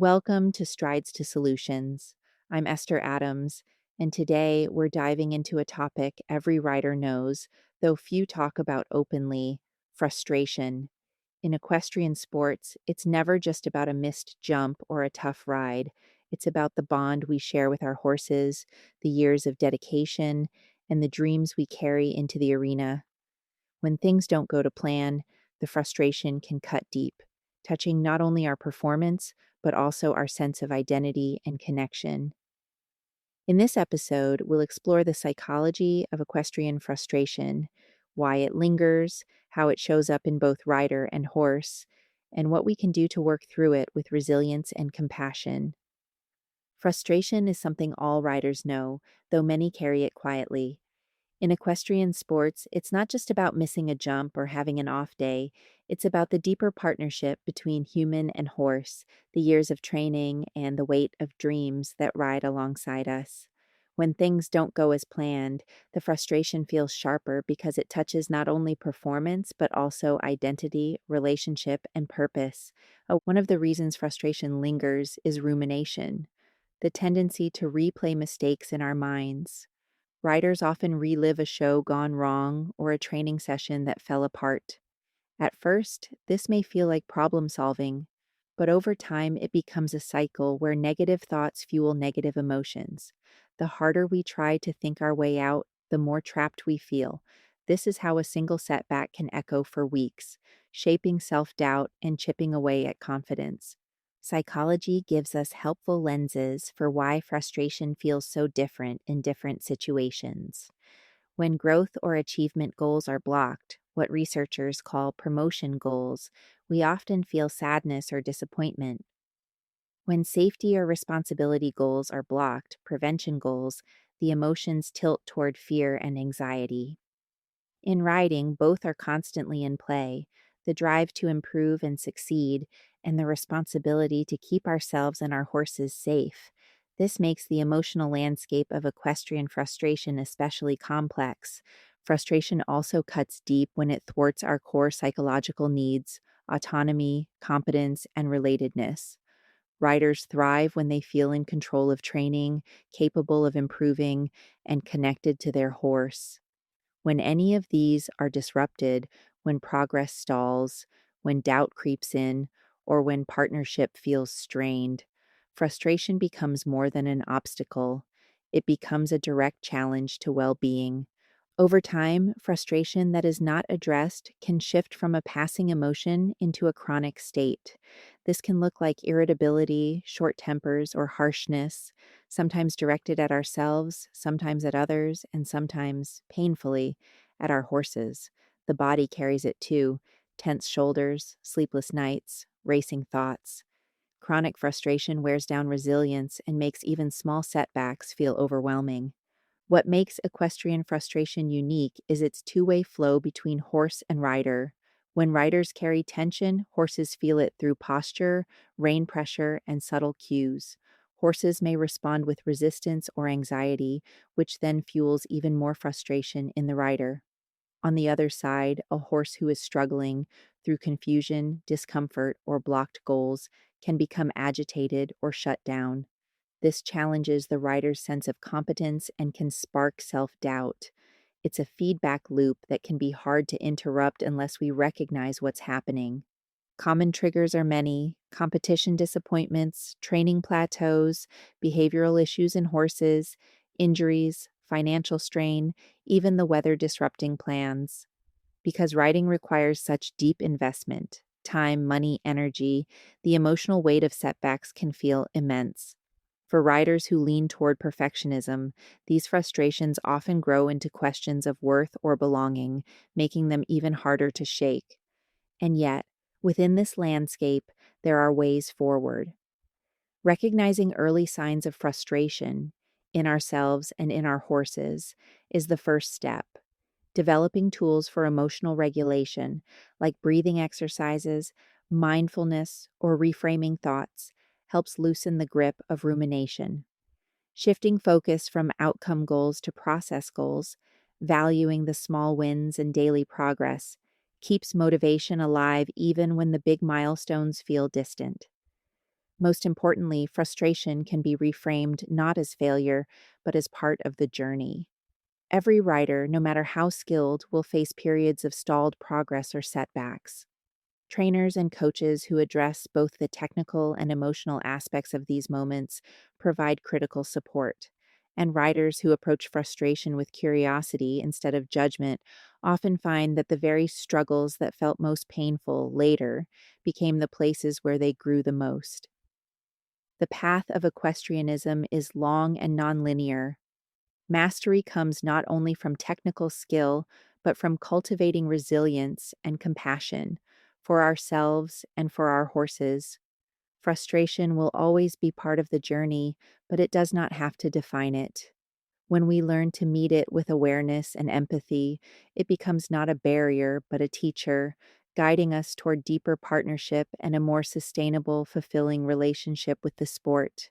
Welcome to Strides to Solutions. I'm Esther Adams, and today we're diving into a topic every rider knows, though few talk about openly: frustration. In equestrian sports, it's never just about a missed jump or a tough ride. It's about the bond we share with our horses, the years of dedication, and the dreams we carry into the arena. When things don't go to plan, the frustration can cut deep, touching not only our performance, but also our sense of identity and connection. In this episode, we'll explore the psychology of equestrian frustration, why it lingers, how it shows up in both rider and horse, and what we can do to work through it with resilience and compassion. Frustration is something all riders know, though many carry it quietly. In equestrian sports, it's not just about missing a jump or having an off day. It's about the deeper partnership between human and horse, the years of training, and the weight of dreams that ride alongside us. When things don't go as planned, the frustration feels sharper because it touches not only performance, but also identity, relationship, and purpose. One of the reasons frustration lingers is rumination, the tendency to replay mistakes in our minds. Riders often relive a show gone wrong or a training session that fell apart. At first, this may feel like problem solving, but over time it becomes a cycle where negative thoughts fuel negative emotions. The harder we try to think our way out, the more trapped we feel. This is how a single setback can echo for weeks, shaping self-doubt and chipping away at confidence. Psychology gives us helpful lenses for why frustration feels so different in different situations. When growth or achievement goals are blocked, what researchers call promotion goals, we often feel sadness or disappointment. When safety or responsibility goals are blocked, prevention goals, the emotions tilt toward fear and anxiety. In riding, both are constantly in play: the drive to improve and succeed, and the responsibility to keep ourselves and our horses safe. This makes the emotional landscape of equestrian frustration especially complex. Frustration also cuts deep when it thwarts our core psychological needs: autonomy, competence, and relatedness. Riders thrive when they feel in control of training, capable of improving, and connected to their horse. When any of these are disrupted, when progress stalls, when doubt creeps in, or when partnership feels strained, frustration becomes more than an obstacle. It becomes a direct challenge to well-being. Over time, frustration that is not addressed can shift from a passing emotion into a chronic state. This can look like irritability, short tempers, or harshness, sometimes directed at ourselves, sometimes at others, and sometimes, painfully, at our horses. The body carries it too: tense shoulders, sleepless nights, racing thoughts. Chronic frustration wears down resilience and makes even small setbacks feel overwhelming. What makes equestrian frustration unique is its two-way flow between horse and rider. When riders carry tension, horses feel it through posture, rein pressure, and subtle cues. Horses may respond with resistance or anxiety, which then fuels even more frustration in the rider. On the other side, a horse who is struggling through confusion, discomfort, or blocked goals can become agitated or shut down. This challenges the rider's sense of competence and can spark self-doubt. It's a feedback loop that can be hard to interrupt unless we recognize what's happening. Common triggers are many: competition disappointments, training plateaus, behavioral issues in horses, injuries, financial strain, even the weather disrupting plans. Because riding requires such deep investment, time, money, energy, the emotional weight of setbacks can feel immense. For riders who lean toward perfectionism, these frustrations often grow into questions of worth or belonging, making them even harder to shake. And yet, within this landscape, there are ways forward. Recognizing early signs of frustration in ourselves and in our horses is the first step. Developing tools for emotional regulation, like breathing exercises, mindfulness, or reframing thoughts, helps loosen the grip of rumination. Shifting focus from outcome goals to process goals, valuing the small wins and daily progress, keeps motivation alive even when the big milestones feel distant. Most importantly, frustration can be reframed not as failure, but as part of the journey. Every rider, no matter how skilled, will face periods of stalled progress or setbacks. Trainers and coaches who address both the technical and emotional aspects of these moments provide critical support. And riders who approach frustration with curiosity instead of judgment often find that the very struggles that felt most painful later became the places where they grew the most. The path of equestrianism is long and nonlinear. Mastery comes not only from technical skill, but from cultivating resilience and compassion for ourselves and for our horses. Frustration will always be part of the journey, but it does not have to define it. When we learn to meet it with awareness and empathy, it becomes not a barrier, but a teacher, guiding us toward deeper partnership and a more sustainable, fulfilling relationship with the sport.